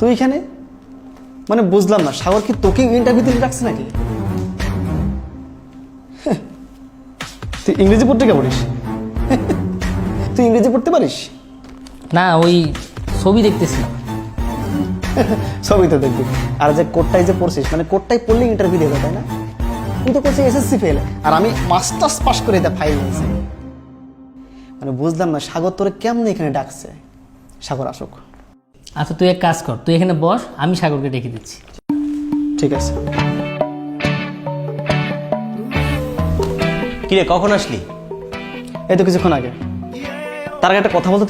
তুই এখানে মানে বুঝলাম না, সাগর কি তোকে ইন্টারভিউ দিতে রাখছে নাকি? তুই ইংরেজি পত্রিকা পড়িস? তুই ইংরেজি পড়তে পারিস? না, ওই ছবি দেখতেছিলাম। ছবি তো দেখবি, আর যে কোডটাই যে পড়ছিস, মানে কোডটাই পড়লে ইন্টারভিউ দেবে, তাই না? তুই তো করছিস এসএসসি ফেল, আর আমি মাস্টার্স পাস করে এটা ফাইল নিয়েছি। মানে বুঝলাম না সাগর তোরে কেমন এখানে ডাকছে। সাগর আসুক। আচ্ছা তুই এক কাজ কর, তুই এখানে বস, আমি সাগরকে ডেকে দিচ্ছি। ঠিক আছে। কিরে কখন আসলি? এই তো কিছুক্ষণ আগে। তার আগে একটা কথা বলতো,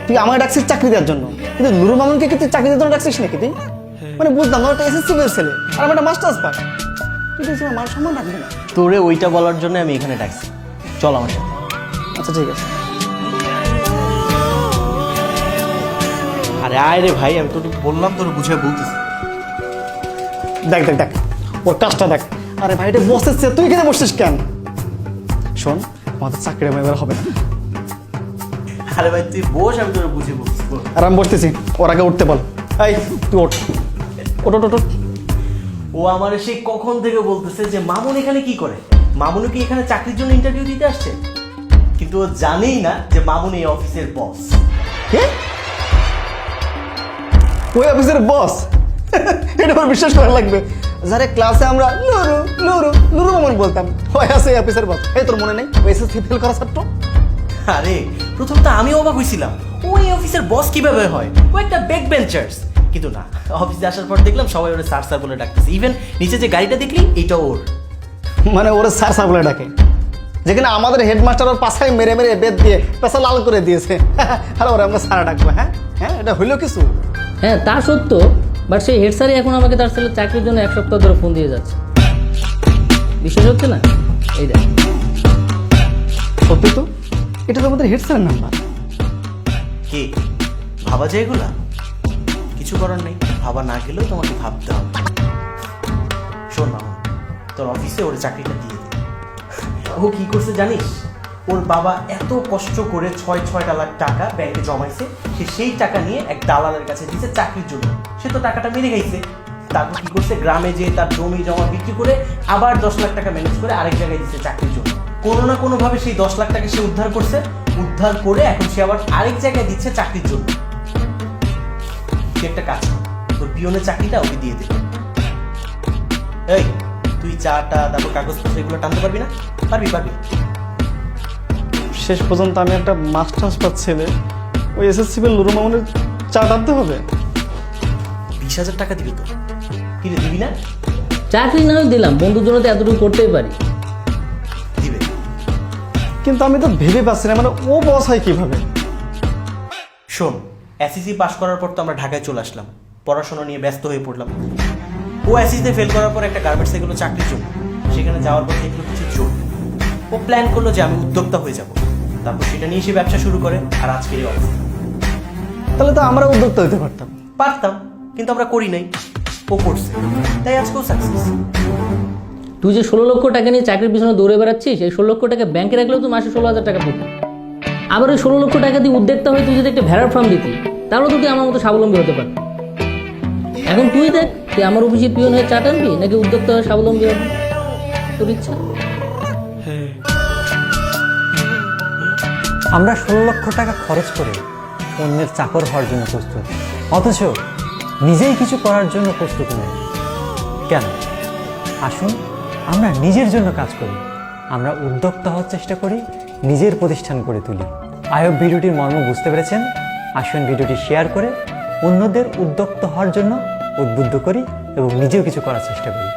তুই আমাকে ডাকছিস চাকরি দেওয়ার জন্য, কিন্তু নুরুল মামুনকে কি তুই চাকরি দেওয়ার জন্য ডাকছিস নাকি তুই? মানে বুঝলাম না, একটা এসএসসি ফেল ছেলে আর আমি একটা মাস্টার্স পাস, তুই তো আমার সম্মান রাখবি না। তোরে ওইটা বলার জন্য আমি এখানে ডাকছি, চল আমার সাথে। আচ্ছা ঠিক আছে। আরে আয় রে ভাই, আমি তোর বললাম, তোর বুঝে বলতেছি। দেখ দেখ দেখ ওর কাজটা দেখ। আরে ভাই এটা বসেছে, তুই এখানে বসছিস কেন? শোন, আমাদের চাকরি এবার হবে না। আরে ভাই তুই বস, আমি তোর বুঝে বলছি। আর আমি বসতেছি, ওর আগে উঠতে বল। এই তুই ওঠ ওঠ ওঠ ওঠ। ও আমার সেই কখন থেকে বলতেছে যে মামুন এখানে কি করে, মামুন কি এখানে চাকরির জন্য ইন্টারভিউ দিতে আসছে, কিন্তু ও জানেই না যে মামুন এই অফিসের বস। কে? ওই অফিসের বস? এটা আমার বিশ্বাস করা লাগবে। যারে ক্লাসে আমরা নুরু নুরু নুরু মামুন বলতাম, ওই আছে অফিসের বস। এই তোর মনে নেই ওই এসএসসি ফেল করা ছাত্র? আরে প্রথম তো আমি অবাক হয়েছিলাম, ও এই অফিসের বস কিভাবে হয়, ও একটা ব্যাক বেঞ্চার্স। কিন্তু না, অফিসে আসার পর দেখলাম সবাই ওরে স্যার স্যার বলে ডাকতেছে। ইভেন নিচে যে গাড়িটা দেখলি এটা ওর। মানে ওরা স্যার স্যার বলে ডাকে, যেখানে আমাদের হেডমাস্টার ওর পাশায় মেরে মেরে বেদ দিয়ে পেশা লাল করে দিয়েছে, আর ওরা আমরা স্যার ডাকবো? হ্যাঁ হ্যাঁ, এটা হইলো কিছু? হ্যাঁ তা সত্য, বাট সেই হেড স্যারই এখন আমাকে তার ছেলে চাকরির জন্য 1 সপ্তাহ ধরে ফোন দিয়ে যাচ্ছে। বিশ্বাস হচ্ছে না? এই দেখ। সত্যি তো, এটা তো আমাদের হেড স্যারের নাম্বার। কি ভাবা যায় এগুলা? কিছু করার নেই, ভাবা না গেলেও তোমাকে ভাবতে হবে। শোন মামুন, তোর অফিসে ওর চাকরিটা দিয়ে দে। ও কি করছে জানিস? ওর বাবা এত কষ্ট করে 6-6 লাখ টাকা ব্যাংকে জমাইছে, সে সেই টাকা নিয়ে এক দালালের কাছে দিয়েছে চাকরির জন্য। সে তো টাকাটা মেরে খাইছে। তারপর কি করছে, গ্রামে যেয়ে তার জমি জমা বিক্রি করে আবার 10 লাখ টাকা ম্যানেজ করে আরেক জায়গায় দিচ্ছে চাকরির জন্য। কোনো না কোনো ভাবে সেই 10 লাখ টাকা সে উদ্ধার করছে, উদ্ধার করে এখন সে আবার আরেক জায়গায় দিচ্ছে চাকরির জন্য। তুই একটা কাজ কর, তোর পিয়নের চাকরিটা ওকে দিয়ে দে। এই তুই চাটা, তারপর কাগজপত্র এগুলো টানতে পারবি না? পারবি পারবি। শেষ পর্যন্ত আমি একটা মাস্টার্স পাস ছেলে, ওই এসএসসি ফেল নুরু মামুনের চা টানতে হবে? 20,000 টাকা দিবি তো? কি রে, দিবি না? চাকরি না হয় দিলাম, বন্ধুর জন্য তো এতটুকু করতেই পারি। দিবে। কিন্তু আমি তো ভেবে পাচ্ছি না, মানে ও বস হয় কিভাবে? শোন, এসএসসি পাস করার পর তো আমরা ঢাকায় চলে আসলাম, পড়াশোনা নিয়ে ব্যস্ত হয়ে পড়লাম। ও এসএসসিতে ফেল করার পর একটা গার্মেন্টসে গেলো চাকরির জন্য। সেখানে যাওয়ার পর দেখলো কিছু জোর, ও প্ল্যান করলো যে আমি উদ্যোক্তা হয়ে যাব। তারপর সেটা নিয়ে সে ব্যবসা শুরু করে, আর আজকের এই অবস্থা। তাহলে তো আমরা উদ্যোক্তা হতে পারতাম। পারতাম, কিন্তু আমরা করি নাই, ও করছে, তাই আজকেও সাকসেস। তুই যে 16 লক্ষ টাকা নিয়ে চাকরির পিছনে দৌড়ে বেড়াচ্ছিস, এই 16 লক্ষ টাকা ব্যাংকে রাখলেও তো মাসে 16,000 টাকা পেতি। আবার ওই 16 লক্ষ টাকা দিয়ে উদ্যোক্তা হয়ে তুই যদি একটা ভেড়ার ফার্ম দিতি, তাহলে তো তুই আমার মতো স্বাবলম্বী হতে পারতি। এখন তুই দেখ, তুই আমার অফিসে পিয়ন হয়ে চা টানবি নাকি উদ্যোক্তা হয়ে স্বাবলম্বী হবি, তোর ইচ্ছা। আমরা 16 লক্ষ টাকা খরচ করে অন্যের চাকর হওয়ার জন্য প্রস্তুত, অথচ নিজেই কিছু করার জন্য প্রস্তুত নই কেন? আসুন আমরা নিজের জন্য কাজ করি, আমরা উদ্যোক্তা হওয়ার চেষ্টা করি, নিজের প্রতিষ্ঠান করে তুলি। আই হোপ ভিডিওটির মর্ম বুঝতে পেরেছেন। আসুন ভিডিওটি শেয়ার করে অন্যদের উদ্যোক্তা হওয়ার জন্য উদ্বুদ্ধ করি এবং নিজেও কিছু করার চেষ্টা করি।